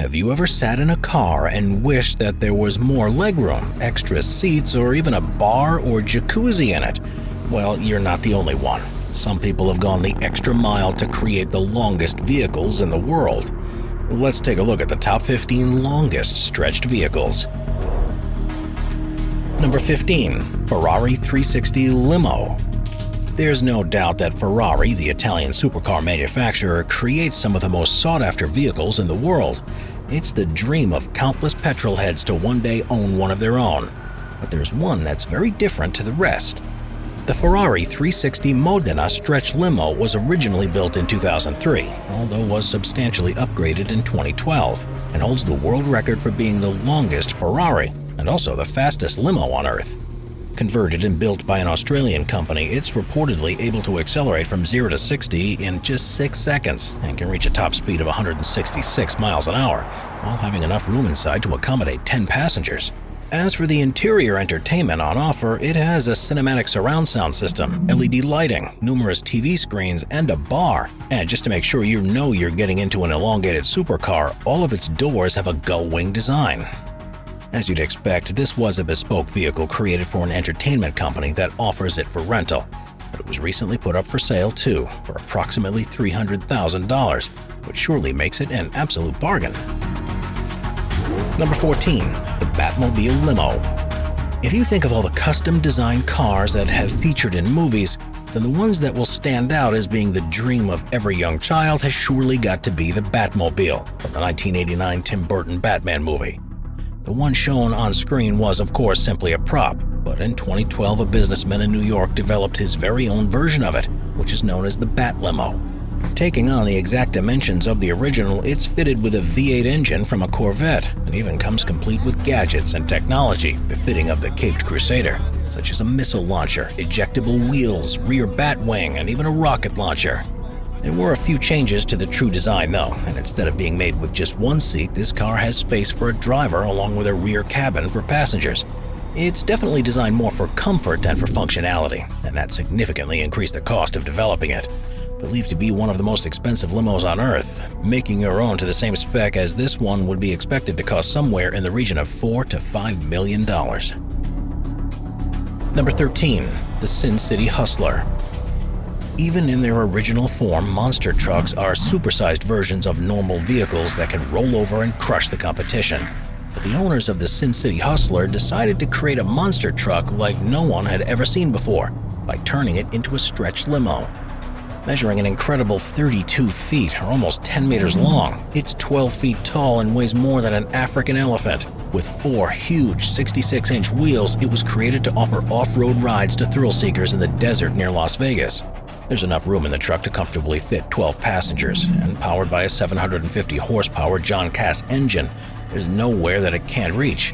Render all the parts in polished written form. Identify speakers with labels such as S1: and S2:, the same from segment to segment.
S1: Have you ever sat in a car and wished that there was more legroom, extra seats, or even a bar or jacuzzi in it? Well, you're not the only one. Some people have gone the extra mile to create the longest vehicles in the world. Let's take a look at the top 15 longest stretched vehicles. Number 15. Ferrari 360 Limo. There's no doubt that Ferrari, the Italian supercar manufacturer, creates some of the most sought-after vehicles in the world. It's the dream of countless petrolheads to one day own one of their own. But there's one that's very different to the rest. The Ferrari 360 Modena Stretch Limo was originally built in 2003, although was substantially upgraded in 2012, and holds the world record for being the longest Ferrari, and also the fastest limo on Earth. Converted and built by an Australian company, it's reportedly able to accelerate from 0 to 60 in just 6 seconds and can reach a top speed of 166 miles an hour, while having enough room inside to accommodate 10 passengers. As for the interior entertainment on offer, it has a cinematic surround sound system, LED lighting, numerous TV screens, and a bar. And just to make sure you know you're getting into an elongated supercar, all of its doors have a gull-wing design. As you'd expect, this was a bespoke vehicle created for an entertainment company that offers it for rental. But it was recently put up for sale too, for approximately $300,000, which surely makes it an absolute bargain. Number 14. The Batmobile Limo. If you think of all the custom-designed cars that have featured in movies, then the ones that will stand out as being the dream of every young child has surely got to be the Batmobile from the 1989 Tim Burton Batman movie. The one shown on screen was, of course, simply a prop, but in 2012 a businessman in New York developed his very own version of it, which is known as the Bat Limo. Taking on the exact dimensions of the original, it's fitted with a V8 engine from a Corvette and even comes complete with gadgets and technology befitting of the Caped Crusader, such as a missile launcher, ejectable wheels, rear bat wing, and even a rocket launcher. There were a few changes to the true design though, and instead of being made with just one seat, this car has space for a driver along with a rear cabin for passengers. It's definitely designed more for comfort than for functionality, and that significantly increased the cost of developing it. Believed to be one of the most expensive limos on Earth, making your own to the same spec as this one would be expected to cost somewhere in the region of $4 to $5 million. Number 13. The Sin City Hustler. Even in their original form, monster trucks are supersized versions of normal vehicles that can roll over and crush the competition. But the owners of the Sin City Hustler decided to create a monster truck like no one had ever seen before by turning it into a stretch limo. Measuring an incredible 32 feet, or almost 10 meters long, it's 12 feet tall and weighs more than an African elephant. With 4 huge 66-inch wheels, it was created to offer off-road rides to thrill-seekers in the desert near Las Vegas. There's enough room in the truck to comfortably fit 12 passengers, and powered by a 750 horsepower John Cass engine, there's nowhere that it can't reach.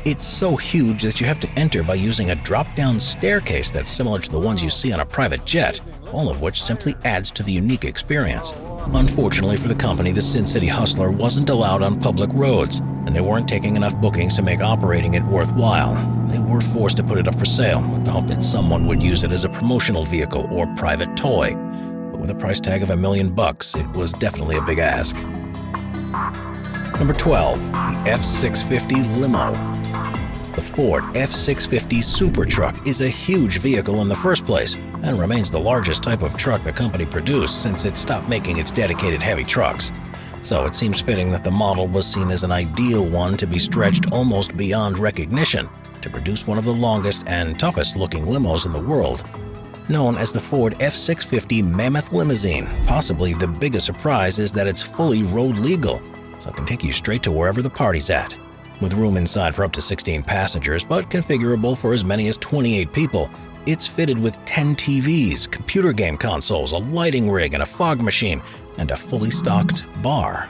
S1: It's so huge that you have to enter by using a drop-down staircase that's similar to the ones you see on a private jet, all of which simply adds to the unique experience. Unfortunately for the company, the Sin City Hustler wasn't allowed on public roads, and they weren't taking enough bookings to make operating it worthwhile. They were forced to put it up for sale with the hope that someone would use it as a promotional vehicle or private toy. But with a price tag of $1 million, it was definitely a big ask. Number 12. The F650 Limo. The Ford F650 Super Truck is a huge vehicle in the first place and remains the largest type of truck the company produced since it stopped making its dedicated heavy trucks. So it seems fitting that the model was seen as an ideal one to be stretched almost beyond recognition to produce one of the longest and toughest looking limos in the world. Known as the Ford F650 Mammoth Limousine, possibly the biggest surprise is that it's fully road legal, so it can take you straight to wherever the party's at. With room inside for up to 16 passengers, but configurable for as many as 28 people, it's fitted with 10 TVs, computer game consoles, a lighting rig, and a fog machine, and a fully stocked bar.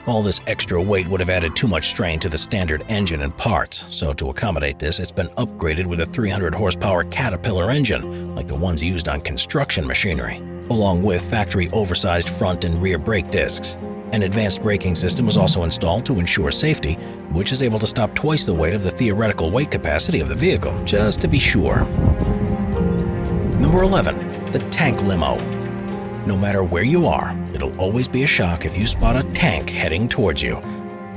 S1: All this extra weight would have added too much strain to the standard engine and parts, so to accommodate this, it's been upgraded with a 300 horsepower Caterpillar engine, like the ones used on construction machinery, along with factory oversized front and rear brake discs. An advanced braking system was also installed to ensure safety, which is able to stop twice the weight of the theoretical weight capacity of the vehicle, just to be sure. Number 11. The Tank Limo. No matter where you are, it'll always be a shock if you spot a tank heading towards you.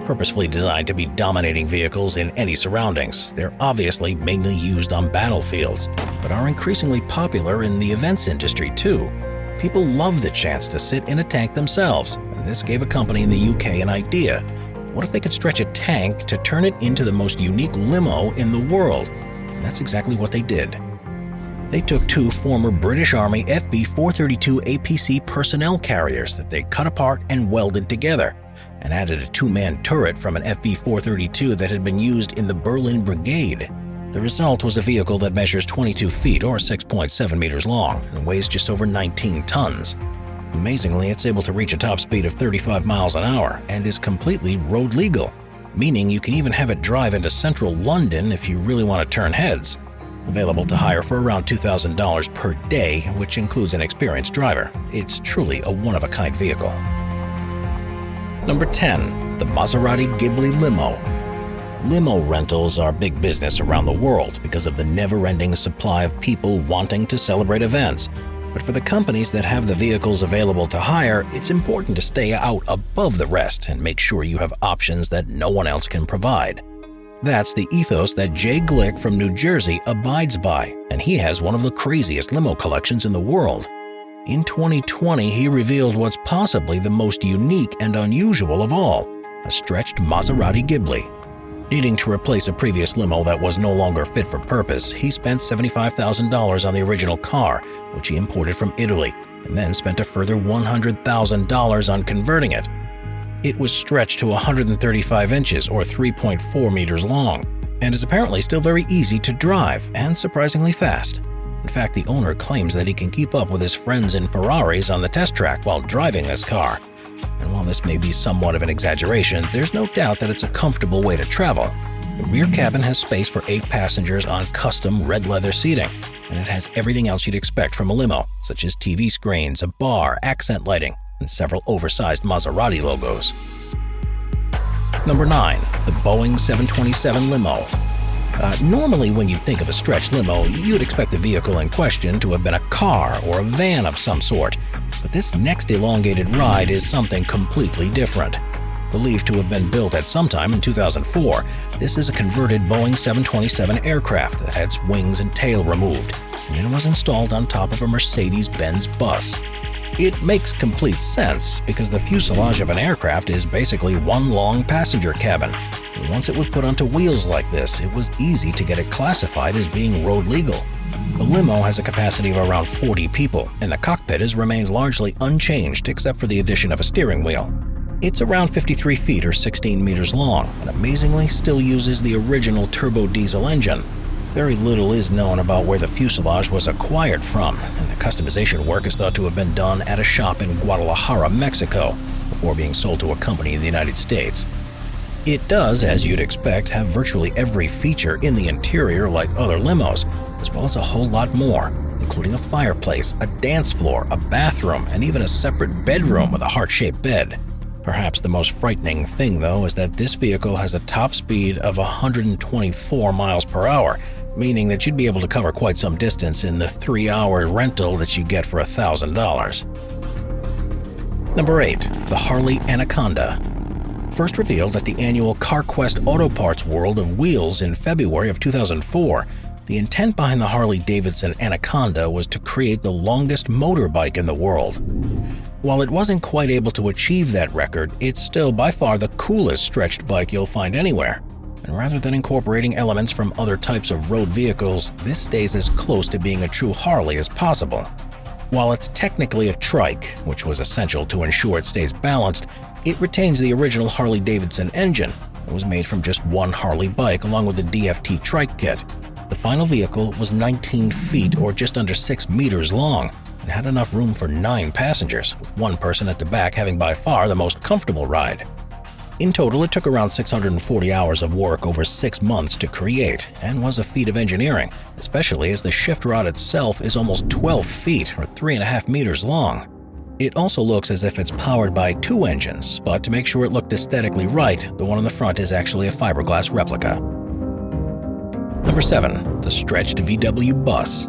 S1: Purposefully designed to be dominating vehicles in any surroundings, they're obviously mainly used on battlefields, but are increasingly popular in the events industry too. People love the chance to sit in a tank themselves, and this gave a company in the UK an idea. What if they could stretch a tank to turn it into the most unique limo in the world? And that's exactly what they did. They took two former British Army FB-432 APC personnel carriers that they cut apart and welded together, and added a two-man turret from an FB-432 that had been used in the Berlin Brigade. The result was a vehicle that measures 22 feet or 6.7 meters long and weighs just over 19 tons. Amazingly, it's able to reach a top speed of 35 miles an hour and is completely road legal, meaning you can even have it drive into central London if you really want to turn heads. Available to hire for around $2,000 per day, which includes an experienced driver. It's truly a one-of-a-kind vehicle. Number 10. The Maserati Ghibli Limo. Limo rentals are big business around the world because of the never-ending supply of people wanting to celebrate events. But for the companies that have the vehicles available to hire, it's important to stay out above the rest and make sure you have options that no one else can provide. That's the ethos that Jay Glick from New Jersey abides by, and he has one of the craziest limo collections in the world. In 2020, he revealed what's possibly the most unique and unusual of all, a stretched Maserati Ghibli. Needing to replace a previous limo that was no longer fit for purpose, he spent $75,000 on the original car, which he imported from Italy, and then spent a further $100,000 on converting it. It was stretched to 135 inches or 3.4 meters long, and is apparently still very easy to drive and surprisingly fast. In fact, the owner claims that he can keep up with his friends in Ferraris on the test track while driving this car. And while this may be somewhat of an exaggeration, there's no doubt that it's a comfortable way to travel. The rear cabin has space for 8 passengers on custom red leather seating, and it has everything else you'd expect from a limo, such as TV screens, a bar, accent lighting, and several oversized Maserati logos. Number 9. The Boeing 727 Limo. Normally when you think of a stretched limo, you'd expect the vehicle in question to have been a car or a van of some sort. But this next elongated ride is something completely different. Believed to have been built at some time in 2004, this is a converted Boeing 727 aircraft that had its wings and tail removed, and then was installed on top of a Mercedes-Benz bus. It makes complete sense because the fuselage of an aircraft is basically one long passenger cabin. And once it was put onto wheels like this, it was easy to get it classified as being road legal. The limo has a capacity of around 40 people, and the cockpit has remained largely unchanged except for the addition of a steering wheel. It's around 53 feet or 16 meters long, and amazingly still uses the original turbo diesel engine. Very little is known about where the fuselage was acquired from, and the customization work is thought to have been done at a shop in Guadalajara, Mexico, before being sold to a company in the United States. It does, as you'd expect, have virtually every feature in the interior like other limos, as well as a whole lot more, including a fireplace, a dance floor, a bathroom, and even a separate bedroom with a heart-shaped bed. Perhaps the most frightening thing, though, is that this vehicle has a top speed of 124 miles per hour, meaning that you'd be able to cover quite some distance in the 3-hour rental that you get for $1,000. Number 8. The Harley Anaconda. First revealed at the annual CarQuest Auto Parts World of Wheels in February of 2004, the intent behind the Harley-Davidson Anaconda was to create the longest motorbike in the world. While it wasn't quite able to achieve that record, it's still by far the coolest stretched bike you'll find anywhere. And rather than incorporating elements from other types of road vehicles, this stays as close to being a true Harley as possible. While it's technically a trike, which was essential to ensure it stays balanced, it retains the original Harley-Davidson engine and was made from just one Harley bike along with the DFT trike kit. The final vehicle was 19 feet or just under 6 meters long and had enough room for 9 passengers, with one person at the back having by far the most comfortable ride. In total, it took around 640 hours of work over 6 months to create and was a feat of engineering, especially as the shift rod itself is almost 12 feet or 3.5 meters long. It also looks as if it's powered by 2 engines, but to make sure it looked aesthetically right, the one on the front is actually a fiberglass replica. Number 7. The Stretched VW Bus.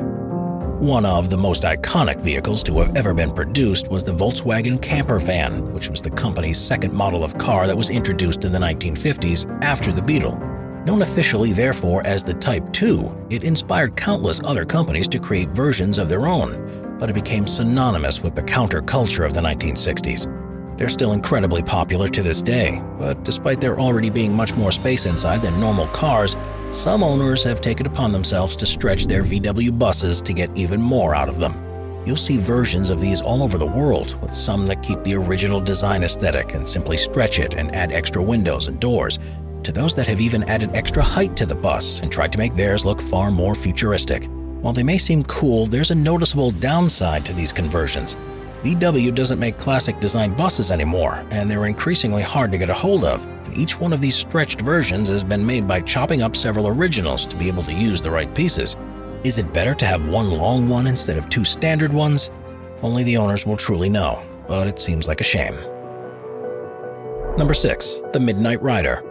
S1: One of the most iconic vehicles to have ever been produced was the Volkswagen camper van, which was the company's second model of car that was introduced in the 1950s after the Beetle. Known officially, therefore, as the Type 2, it inspired countless other companies to create versions of their own, but it became synonymous with the counterculture of the 1960s. They're still incredibly popular to this day, but despite there already being much more space inside than normal cars, some owners have taken upon themselves to stretch their VW buses to get even more out of them. You'll see versions of these all over the world, with some that keep the original design aesthetic and simply stretch it and add extra windows and doors, to those that have even added extra height to the bus and tried to make theirs look far more futuristic. While they may seem cool, there's a noticeable downside to these conversions. VW doesn't make classic design buses anymore, and they're increasingly hard to get a hold of, and each one of these stretched versions has been made by chopping up several originals to be able to use the right pieces. Is it better to have one long one instead of two standard ones? Only the owners will truly know, but it seems like a shame. Number 6. The Midnight Rider.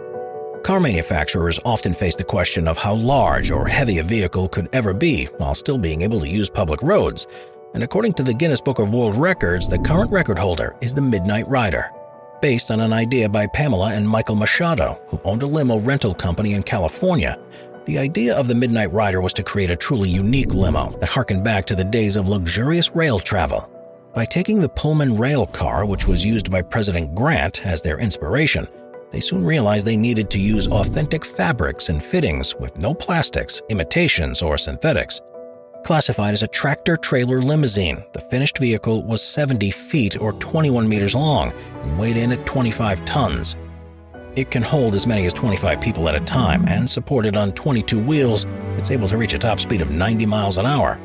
S1: Car manufacturers often face the question of how large or heavy a vehicle could ever be while still being able to use public roads. And according to the Guinness Book of World Records, the current record holder is the Midnight Rider. Based on an idea by Pamela and Michael Machado, who owned a limo rental company in California, the idea of the Midnight Rider was to create a truly unique limo that harkened back to the days of luxurious rail travel. By taking the Pullman rail car, which was used by President Grant, as their inspiration, they soon realized they needed to use authentic fabrics and fittings with no plastics, imitations, or synthetics. Classified as a tractor-trailer limousine, the finished vehicle was 70 feet or 21 meters long and weighed in at 25 tons. It can hold as many as 25 people at a time, and supported on 22 wheels, it's able to reach a top speed of 90 miles an hour.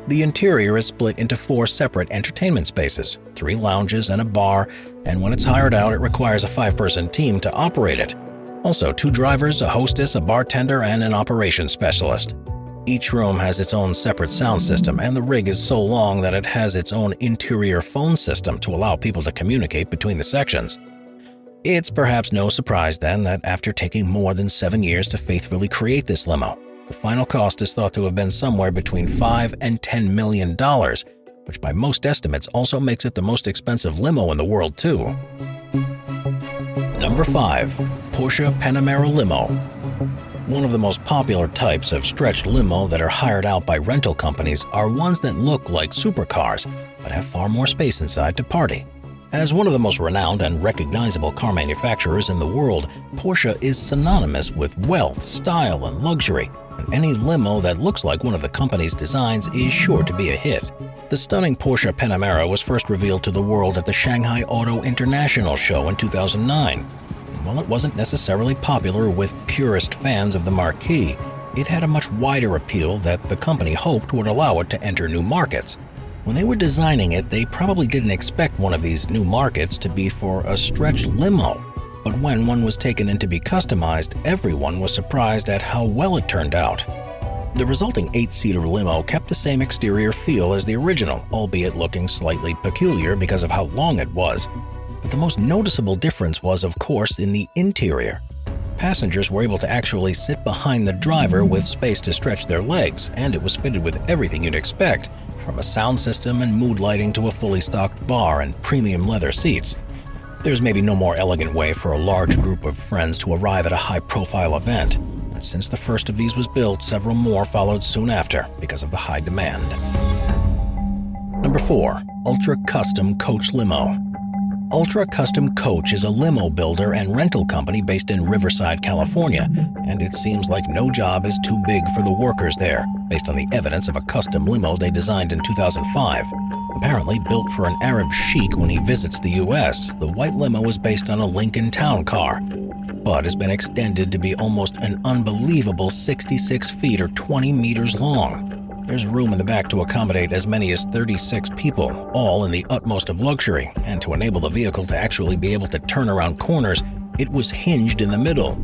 S1: The interior is split into 4 separate entertainment spaces, 3 lounges and a bar, and when it's hired out, it requires a 5-person team to operate it. Also, 2 drivers, a hostess, a bartender, and an operations specialist. Each room has its own separate sound system, and the rig is so long that it has its own interior phone system to allow people to communicate between the sections. It's perhaps no surprise then that after taking more than 7 years to faithfully create this limo, the final cost is thought to have been somewhere between $5 and $10 million, which by most estimates also makes it the most expensive limo in the world too. Number 5. Porsche Panamera Limo. One of the most popular types of stretched limo that are hired out by rental companies are ones that look like supercars, but have far more space inside to party. As one of the most renowned and recognizable car manufacturers in the world, Porsche is synonymous with wealth, style, and luxury, and any limo that looks like one of the company's designs is sure to be a hit. The stunning Porsche Panamera was first revealed to the world at the Shanghai Auto International Show in 2009. While it wasn't necessarily popular with purist fans of the marquee, it had a much wider appeal that the company hoped would allow it to enter new markets. When they were designing it, they probably didn't expect one of these new markets to be for a stretched limo. But when one was taken in to be customized, everyone was surprised at how well it turned out. The resulting 8-seater limo kept the same exterior feel as the original, albeit looking slightly peculiar because of how long it was. But the most noticeable difference was, of course, in the interior. Passengers were able to actually sit behind the driver with space to stretch their legs, and it was fitted with everything you'd expect, from a sound system and mood lighting to a fully stocked bar and premium leather seats. There's maybe no more elegant way for a large group of friends to arrive at a high-profile event, and since the first of these was built, several more followed soon after because of the high demand. Number 4. Ultra Kustom Coach Limo. Ultra Kustom Coach is a limo builder and rental company based in Riverside, California, and it seems like no job is too big for the workers there, based on the evidence of a custom limo they designed in 2005. Apparently built for an Arab sheik when he visits the U.S., the white limo was based on a Lincoln Town car, but has been extended to be almost an unbelievable 66 feet or 20 meters long. There's room in the back to accommodate as many as 36 people, all in the utmost of luxury, and to enable the vehicle to actually be able to turn around corners, it was hinged in the middle.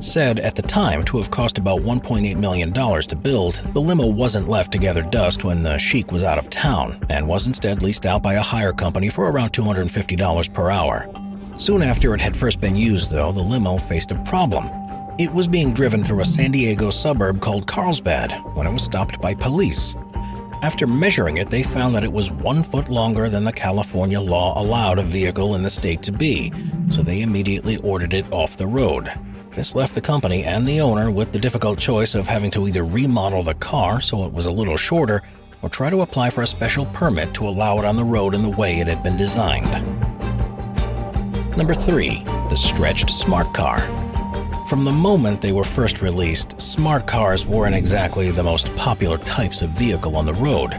S1: Said at the time to have cost about $1.8 million to build, the limo wasn't left to gather dust when the sheik was out of town, and was instead leased out by a hire company for around $250 per hour. Soon after it had first been used, though, the limo faced a problem. It was being driven through a San Diego suburb called Carlsbad when it was stopped by police. After measuring it, they found that it was 1 foot longer than the California law allowed a vehicle in the state to be, so they immediately ordered it off the road. This left the company and the owner with the difficult choice of having to either remodel the car so it was a little shorter, or try to apply for a special permit to allow it on the road in the way it had been designed. Number 3. The stretched smart car. From the moment they were first released, smart cars weren't exactly the most popular types of vehicle on the road.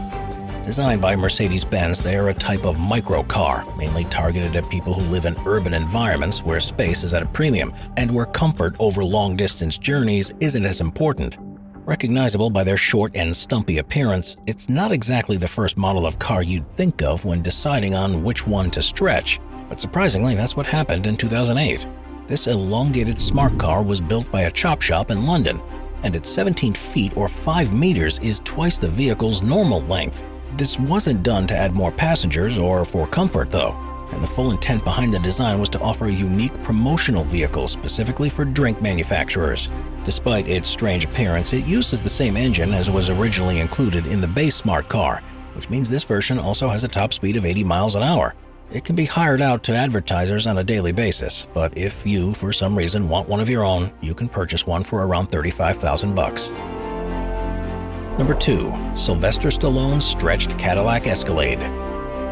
S1: Designed by Mercedes-Benz, they are a type of microcar, mainly targeted at people who live in urban environments where space is at a premium and where comfort over long-distance journeys isn't as important. Recognizable by their short and stumpy appearance, it's not exactly the first model of car you'd think of when deciding on which one to stretch, but surprisingly, that's what happened in 2008. This elongated smart car was built by a chop shop in London, and its 17 feet or 5 meters is twice the vehicle's normal length. This wasn't done to add more passengers or for comfort, though, and the full intent behind the design was to offer a unique promotional vehicle specifically for drink manufacturers. Despite its strange appearance, it uses the same engine as was originally included in the base smart car, which means this version also has a top speed of 80 miles an hour. It can be hired out to advertisers on a daily basis, but if you, for some reason, want one of your own, you can purchase one for around $35,000. Number 2. Sylvester Stallone's stretched Cadillac Escalade.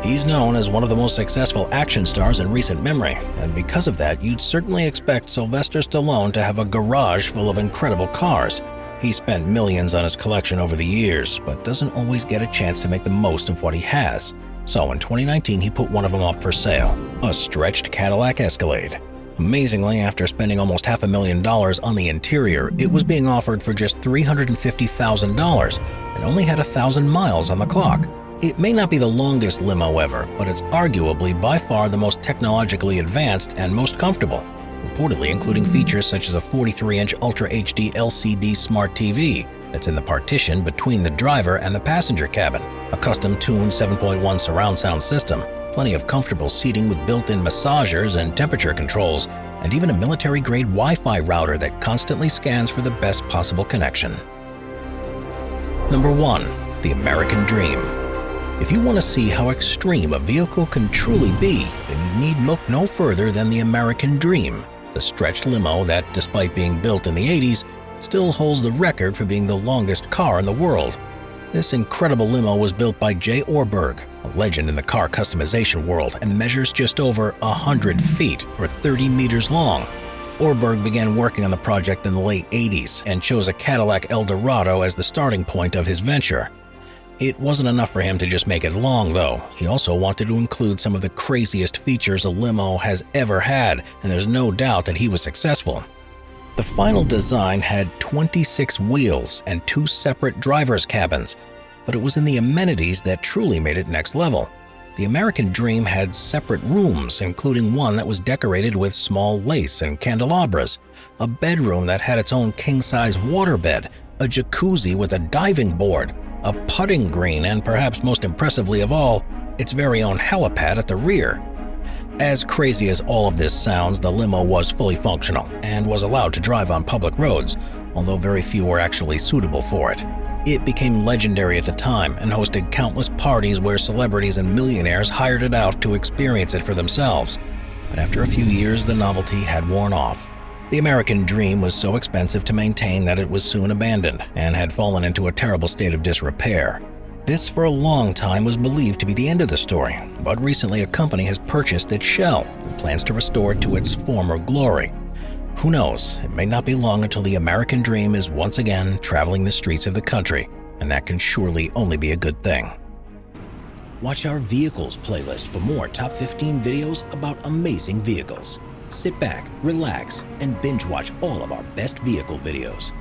S1: He's known as one of the most successful action stars in recent memory, and because of that, you'd certainly expect Sylvester Stallone to have a garage full of incredible cars. He spent millions on his collection over the years, but doesn't always get a chance to make the most of what he has. So in 2019, he put one of them up for sale, a stretched Cadillac Escalade. Amazingly, after spending almost $500,000 on the interior, it was being offered for just $350,000 and only had 1,000 miles on the clock. It may not be the longest limo ever, but it's arguably by far the most technologically advanced and most comfortable, reportedly including features such as a 43-inch Ultra HD LCD smart TV that's in the partition between the driver and the passenger cabin, a custom-tuned 7.1 surround sound system, plenty of comfortable seating with built-in massagers and temperature controls, and even a military-grade Wi-Fi router that constantly scans for the best possible connection. Number 1. The American Dream. If you want to see how extreme a vehicle can truly be, then you need look no further than the American Dream, the stretched limo that, despite being built in the 80s, still holds the record for being the longest car in the world. This incredible limo was built by J. Orberg, a legend in the car customization world, and measures just over 100 feet or 30 meters long. Orberg began working on the project in the late 80s and chose a Cadillac Eldorado as the starting point of his venture. It wasn't enough for him to just make it long, though. He also wanted to include some of the craziest features a limo has ever had, and there's no doubt that he was successful. The final design had 26 wheels and 2 separate driver's cabins, but it was in the amenities that truly made it next level. The American Dream had separate rooms, including one that was decorated with small lace and candelabras, a bedroom that had its own king-size waterbed, a jacuzzi with a diving board, a putting green, and perhaps most impressively of all, its very own helipad at the rear. As crazy as all of this sounds, the limo was fully functional and was allowed to drive on public roads, although very few were actually suitable for it. It became legendary at the time and hosted countless parties where celebrities and millionaires hired it out to experience it for themselves. But after a few years, the novelty had worn off. The American Dream was so expensive to maintain that it was soon abandoned and had fallen into a terrible state of disrepair. This for a long time was believed to be the end of the story, but recently a company has purchased its shell and plans to restore it to its former glory. Who knows, it may not be long until the American Dream is once again traveling the streets of the country, and that can surely only be a good thing. Watch our Vehicles playlist for more top 15 videos about amazing vehicles. Sit back, relax, and binge watch all of our best vehicle videos.